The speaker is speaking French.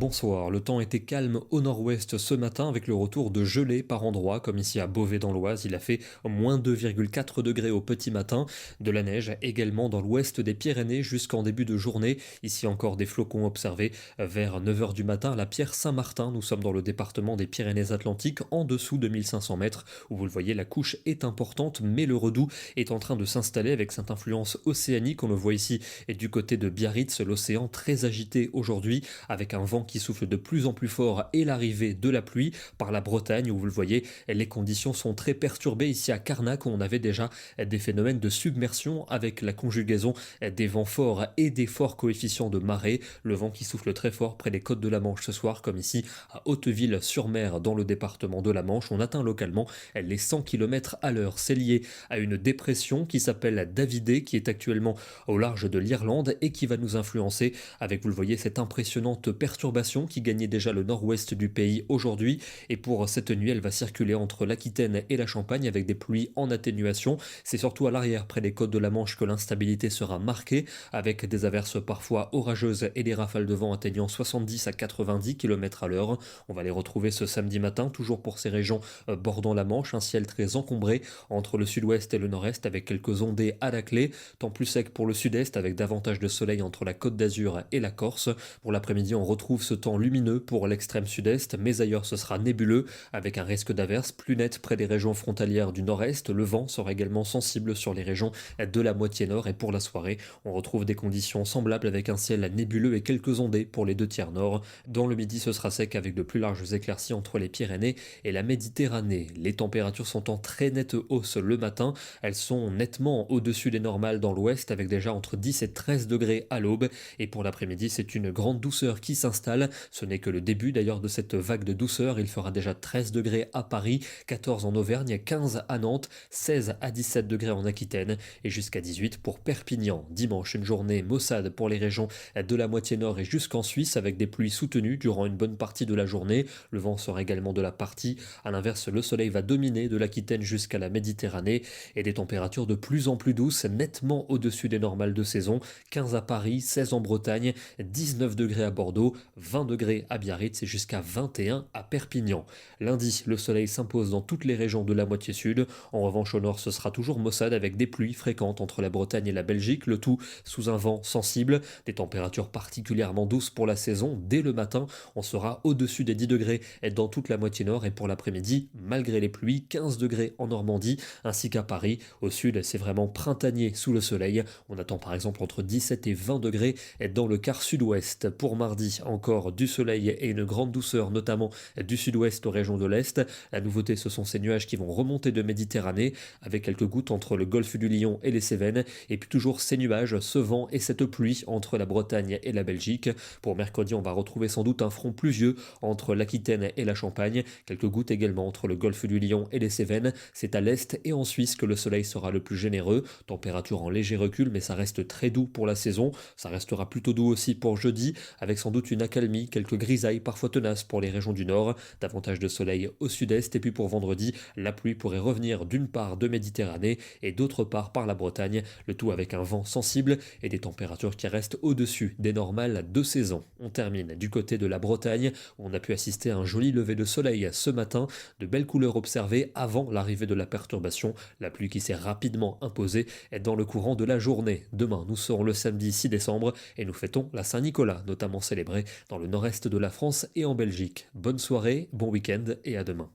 Bonsoir, le temps était calme au nord-ouest ce matin avec le retour de gelée par endroits comme ici à Beauvais dans l'Oise, il a fait moins 2,4 degrés au petit matin, de la neige également dans l'ouest des Pyrénées jusqu'en début de journée, ici encore des flocons observés vers 9 heures du matin à la Pierre-Saint-Martin, nous sommes dans le département des Pyrénées-Atlantiques en dessous de 1500 mètres où vous le voyez la couche est importante mais le redout est en train de s'installer avec cette influence océanique, on le voit ici et du côté de Biarritz, l'océan très agité aujourd'hui avec un vent qui souffle de plus en plus fort et l'arrivée de la pluie par la Bretagne où vous le voyez, les conditions sont très perturbées ici à Carnac où on avait déjà des phénomènes de submersion avec la conjugaison des vents forts et des forts coefficients de marée, le vent qui souffle très fort près des côtes de la Manche ce soir comme ici à Hauteville-sur-Mer dans le département de la Manche, on atteint localement les 100 km à l'heure. C'est lié à une dépression qui s'appelle Davidé qui est actuellement au large de l'Irlande et qui va nous influencer avec, vous le voyez, cette impressionnante perturbation qui gagnait déjà le nord-ouest du pays aujourd'hui. Et pour cette nuit, elle va circuler entre l'Aquitaine et la Champagne avec des pluies en atténuation. C'est surtout à l'arrière, près des côtes de la Manche, que l'instabilité sera marquée avec des averses parfois orageuses et des rafales de vent atteignant 70 à 90 km à l'heure. On va les retrouver ce samedi matin, toujours pour ces régions bordant la Manche. Un ciel très encombré entre le sud-ouest et le nord-est avec quelques ondées à la clé. Temps plus sec pour le sud-est avec davantage de soleil entre la Côte d'Azur et la Corse. Pour l'après-midi, on retrouve ce temps lumineux pour l'extrême sud-est, mais ailleurs ce sera nébuleux avec un risque d'averse plus net près des régions frontalières du nord-est. Le vent sera également sensible sur les régions de la moitié nord et pour la soirée, on retrouve des conditions semblables avec un ciel nébuleux et quelques ondées pour les deux tiers nord. Dans le midi, ce sera sec avec de plus larges éclaircies entre les Pyrénées et la Méditerranée. Les températures sont en très nette hausse le matin. Elles sont nettement au-dessus des normales dans l'ouest avec déjà entre 10 et 13 degrés à l'aube. Et pour l'après-midi, c'est une grande douceur qui s'installe. Ce n'est que le début d'ailleurs de cette vague de douceur. Il fera déjà 13 degrés à Paris, 14 en Auvergne, 15 à Nantes, 16 à 17 degrés en Aquitaine et jusqu'à 18 pour Perpignan. Dimanche, une journée maussade pour les régions de la moitié nord et jusqu'en Suisse avec des pluies soutenues durant une bonne partie de la journée. Le vent sera également de la partie. À l'inverse, le soleil va dominer de l'Aquitaine jusqu'à la Méditerranée et des températures de plus en plus douces, nettement au-dessus des normales de saison. 15 à Paris, 16 en Bretagne, 19 degrés à Bordeaux, 20 degrés à Biarritz et jusqu'à 21 à Perpignan. Lundi, le soleil s'impose dans toutes les régions de la moitié sud. En revanche, au nord, ce sera toujours maussade avec des pluies fréquentes entre la Bretagne et la Belgique, le tout sous un vent sensible. Des températures particulièrement douces pour la saison. Dès le matin, on sera au-dessus des 10 degrés dans toute la moitié nord et pour l'après-midi, malgré les pluies, 15 degrés en Normandie ainsi qu'à Paris. Au sud, c'est vraiment printanier sous le soleil. On attend par exemple entre 17 et 20 degrés dans le quart sud-ouest. Pour mardi, encore du soleil et une grande douceur, notamment du sud-ouest aux régions de l'est. La nouveauté, ce sont ces nuages qui vont remonter de Méditerranée avec quelques gouttes entre le golfe du Lion et les Cévennes. Et puis toujours ces nuages, ce vent et cette pluie entre la Bretagne et la Belgique. Pour mercredi, on va retrouver sans doute un front pluvieux entre l'Aquitaine et la Champagne. Quelques gouttes également entre le golfe du Lion et les Cévennes. C'est à l'est et en Suisse que le soleil sera le plus généreux. Température en léger recul, mais ça reste très doux pour la saison. Ça restera plutôt doux aussi pour jeudi, avec sans doute une accalmie, quelques grisailles parfois tenaces pour les régions du nord. Davantage de soleil au sud-est. Et puis pour vendredi, la pluie pourrait revenir d'une part de Méditerranée et d'autre part par la Bretagne. Le tout avec un vent sensible et des températures qui restent au-dessus des normales de saison. On termine du côté de la Bretagne où on a pu assister à un joli lever de soleil ce matin. De belles couleurs observées avant l'arrivée de la perturbation. La pluie qui s'est rapidement imposée est dans le courant de la journée. Demain, nous serons le samedi 6 décembre et nous fêtons la Saint-Nicolas, notamment célébrée dans le nord-est de la France et en Belgique. Bonne soirée, bon week-end et à demain.